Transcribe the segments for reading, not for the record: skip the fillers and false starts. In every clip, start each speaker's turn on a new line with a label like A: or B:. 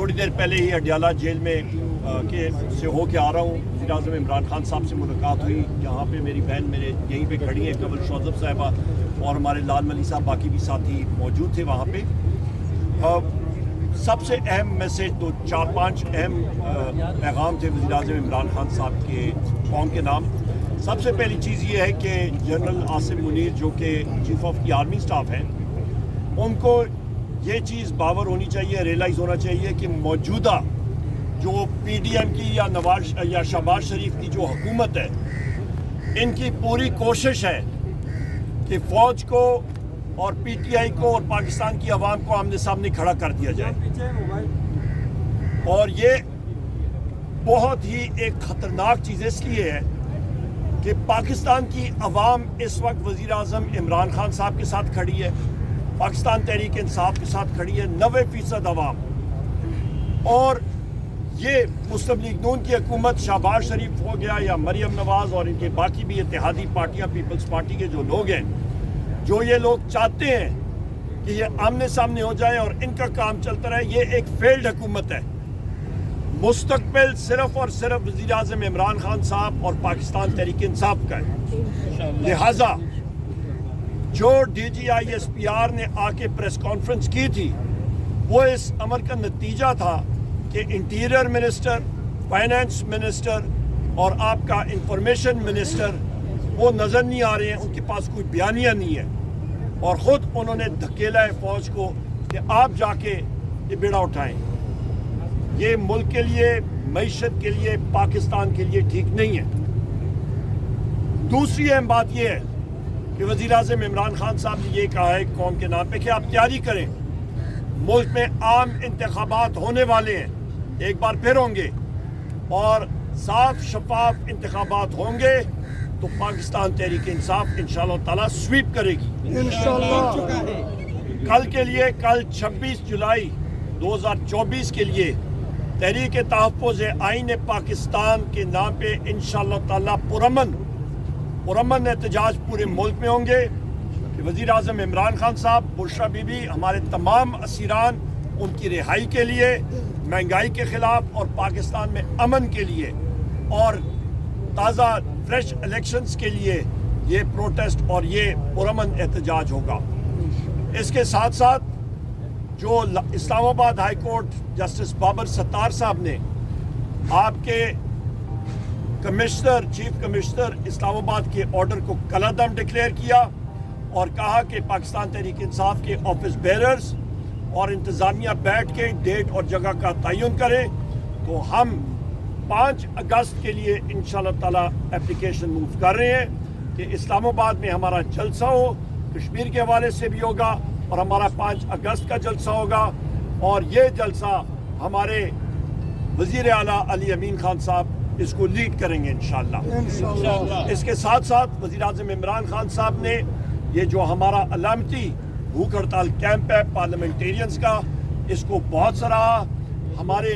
A: थोड़ी देर पहले ही अडयाला जेल में से हो के आ रहा हूँ। वज़ीर-ए-आज़म इमरान खान साहब से मुलाकात हुई। यहाँ पे मेरी बहन मेरे यहीं पे खड़ी है, कमल शौजब साहिबा, और हमारे लाल मली साहब, बाकी भी साथी मौजूद थे वहाँ पे। सबसे अहम मैसेज तो 4-5 अहम पैगाम थे वज़ीर-ए-आज़म इमरान खान साहब के कौम के नाम। सबसे पहली चीज़ ये है कि जनरल आसिम मुनीर जो कि chief of the army staff हैं, उनको ये चीज़ बावर होनी चाहिए, रियलाइज़ होना चाहिए कि मौजूदा जो PDM की या शहबाज शरीफ की जो हुकूमत है, इनकी पूरी कोशिश है कि फ़ौज को और PTI को और पाकिस्तान की आवाम को आमने सामने खड़ा कर दिया जाए। और ये बहुत ही एक ख़तरनाक चीज़ इसलिए है कि पाकिस्तान की आवाम इस वक्त वज़ीर-ए-आज़म इमरान खान साहब के साथ खड़ी है, पाकिस्तान तहरीक इंसाफ के साथ खड़ी है, 90% आवाम। और ये मुस्लिम लीग नून की हुकूमत, शहबाज शरीफ हो गया या मरियम नवाज़ और इनके बाकी भी इत्तेहादी पार्टियां, पीपल्स पार्टी के जो लोग हैं, जो ये लोग चाहते हैं कि ये आमने सामने हो जाए और इनका काम चलता रहे, ये एक फेल्ड हुकूमत है। मुस्तकबिल सिर्फ और सिर्फ वज़ीर-ए-आज़म इमरान खान साहब और पाकिस्तान तहरीक इंसाफ का है। लिहाजा जो DGISPR ने आके प्रेस कॉन्फ्रेंस की थी, वो इस अमर का नतीजा था कि इंटीरियर मिनिस्टर, फाइनेंस मिनिस्टर और आपका इंफॉर्मेशन मिनिस्टर वो नज़र नहीं आ रहे हैं, उनके पास कोई बयानिया नहीं है, और ख़ुद उन्होंने धकेला है फ़ौज को कि आप जाके ये बेड़ा उठाएं। ये मुल्क के लिए, मईशत के लिए, पाकिस्तान के लिए ठीक नहीं है। दूसरी अहम बात यह है कि वज़ीर-ए-आज़म इमरान खान साहब ने ये कहा है कौम के नाम पे कि आप तैयारी करें, मुल्क में आम इंतखाबात होने वाले हैं, एक बार फिर होंगे, और साफ शफाफ इंतखाबात होंगे तो पाकिस्तान तहरीक इंसाफ इंशाअल्लाह ताला स्वीप करेगी इंशाअल्लाह। कल के लिए, कल 26 जुलाई 2024 के लिए तहरीक तहफ़्फ़ुज़ आईन पाकिस्तान के नाम पे इंशाअल्लाह ताला पुरअमन एहतजाज पूरे मुल्क में होंगे कि वज़ीर-ए-आज़म इमरान खान साहब, बुशरा बीबी, हमारे तमाम असीरान, उनकी रिहाई के लिए, महंगाई के ख़िलाफ़ और पाकिस्तान में अमन के लिए और ताज़ा फ्रेश इलेक्शंस के लिए ये प्रोटेस्ट और ये पुरअमन एहतजाज होगा। इसके साथ साथ जो Islamabad high court justice Babar Sattar sahab ने आपके कमिश्नर, चीफ कमिश्नर इस्लामाबाद के ऑर्डर को कलादम डिक्लेयर किया और कहा कि पाकिस्तान तहरीक इंसाफ के ऑफिस बेरर्स और इंतज़ामिया बैठ के डेट और जगह का तयन करें, तो हम 5 अगस्त के लिए इंशाअल्लाह ताला एप्लीकेशन मूव कर रहे हैं कि इस्लामाबाद में हमारा जलसा हो, कश्मीर के हवाले से भी होगा, और हमारा 5 अगस्त का जलसा होगा, और ये जलसा हमारे वज़ीर आला अली अमीन खान साहब इसको लीड करेंगे इंशाअल्लाह। इसके साथ साथ वज़ीर-ए-आज़म इमरान खान साहब ने ये जो हमारा अलामती भूख हड़ताल कैंप है पार्लियामेंटेरियंस का, इसको बहुत सराहा, हमारे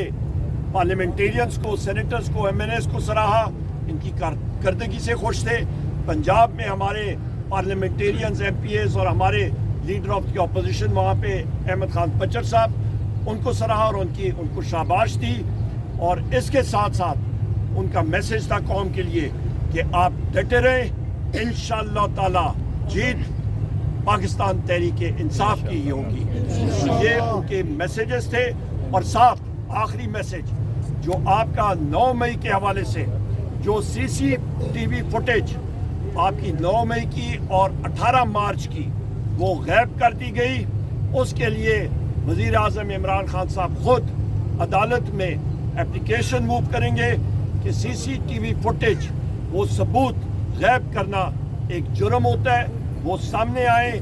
A: पार्लियामेंटेरियंस को, सेनेटर्स को, MNAs को सराहा, इनकी कारकर्दगी से खुश थे। पंजाब में हमारे पार्लियामेंटेरियंस, MPAs और हमारे लीडर ऑफ द अपोजिशन वहाँ पे अहमद खान पचर साहब, उनको सराहा और उनको शाबाश दी। और इसके साथ साथ उनका मैसेज था कौम के लिए कि आप डटे रहें, इंशाअल्लाह ताला जीत पाकिस्तान तहरीक इंसाफ की ही होगी। ये उनके मैसेजेस थे। और साथ आखिरी मैसेज जो आपका 9 मई के हवाले से जो CCTV फुटेज आपकी 9 मई की और 18 मार्च की वो गायब कर दी गई, उसके लिए वज़ीर-ए-आज़म इमरान खान साहब खुद अदालत में एप्लीकेशन मूव करेंगे कि CCTV फुटेज, वो सबूत गायब करना एक जुर्म होता है, वो सामने आए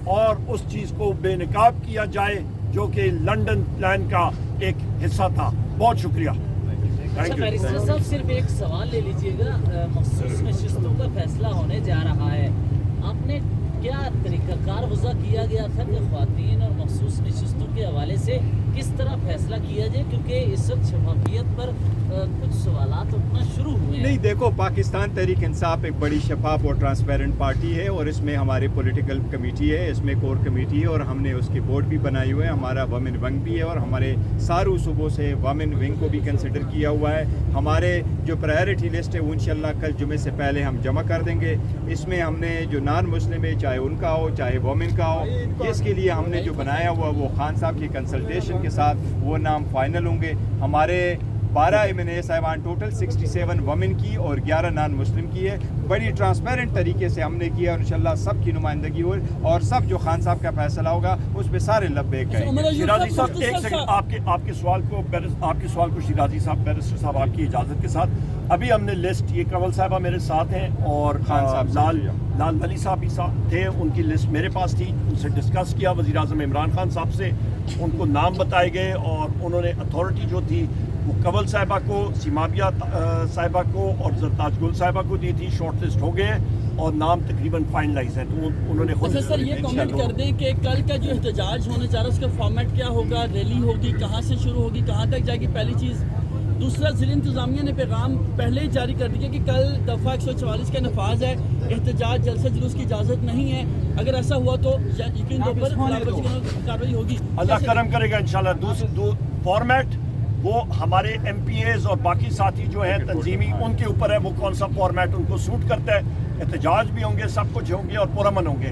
A: और उस चीज़ को बेनकाब किया जाए जो कि लंदन प्लान का एक हिस्सा था। बहुत शुक्रिया।
B: बैरिस्टर साहब, सिर्फ एक सवाल ले लीजिएगा, मखसूस नशिस्तों का फैसला होने जा रहा है, आपने क्या तरीक़ाकार वज़ा किया गया था कि ख़वातीन और मखसूस नशिस्तों के हवाले से किस तरह फैसला किया जाए, क्योंकि इस वक्त शफाफियत पर कुछ सवालात उठना शुरू हुए हैं।
C: नहीं, देखो, पाकिस्तान तहरीक इंसाफ एक बड़ी शफाफ और ट्रांसपेरेंट पार्टी है और इसमें हमारे पॉलिटिकल कमेटी है, इसमें कोर कमेटी है और हमने उसकी बोर्ड भी बनाई हुई है, हमारा वमेन विंग भी है और हमारे सारू सूबों से वमेन विंग को भी कंसिडर किया हुआ है। हमारे जो प्रायोरिटी लिस्ट है वो इंशाल्लाह कल जुमे से पहले हम जमा कर देंगे। इसमें हमने जो नॉन मुस्लिम है, चाहे उनका हो चाहे वोमेन का हो, इसके लिए हमने जो बनाया हुआ वो खान साहब की कंसल्टेशन के साथ वो नाम फाइनल होंगे। हमारे 12 एमएनए साहिबान टोटल 67 वमेन की और 11 नॉन मुस्लिम की है। बड़ी ट्रांसपेरेंट तरीके से हमने किया और इंशाल्लाह सबकी नुमाइंदगी हो और सब जो खान साहब का फैसला होगा उस पर सारे लब्बे कहेंगे।
A: शिराजी साहब एक सेकंड, आपके सवाल को शिराजी साहब, बैरिस्टर साहब आपकी इजाज़त के साथ अभी हमने लिस्ट, ये कंवल साहबा मेरे साथ हैं और
C: खान साहब
A: लाल वली साहब भी साथ थे, उनकी लिस्ट मेरे पास थी, उनसे डिस्कस किया वज़ीर आज़म इमरान खान साहब से, उनको नाम बताए गए और उन्होंने अथॉरिटी जो थी वो कंवल साहिबा को, सिमाबिया साहिबा को और जरताज गुल साहिबा को दी थी। शॉर्ट लिस्ट हो गए हैं और नाम तकरीबन फाइनलाइज है, तो उन्होंने खुद।
D: अच्छा सर, ये कमेंट कर दें कि कल का जो एहतजाज होने जा रहा है उसका फॉर्मेट क्या होगा, रैली होगी, कहाँ से शुरू होगी, कहाँ तक जाएगी, पहली चीज़। दूसरा, ज़िला इंतज़ामिया ने पैगाम पहले ही जारी कर दिया कि कल दफ़ा 144 का नफाज है, एहतजाज जलसा जुलूस की इजाज़त नहीं है, अगर ऐसा हुआ तो यकीन तौर पर कार्रवाई होगी।
A: अल्लाह करम करेगा इंशाल्लाह। फॉर्मेट वो हमारे MPAs और बाकी साथी जो हैं तंजीमी, उनके ऊपर है वो कौन सा फॉर्मेट उनको सूट करता है। एहतजाज भी होंगे, सब कुछ होंगे और पुरअमन होंगे।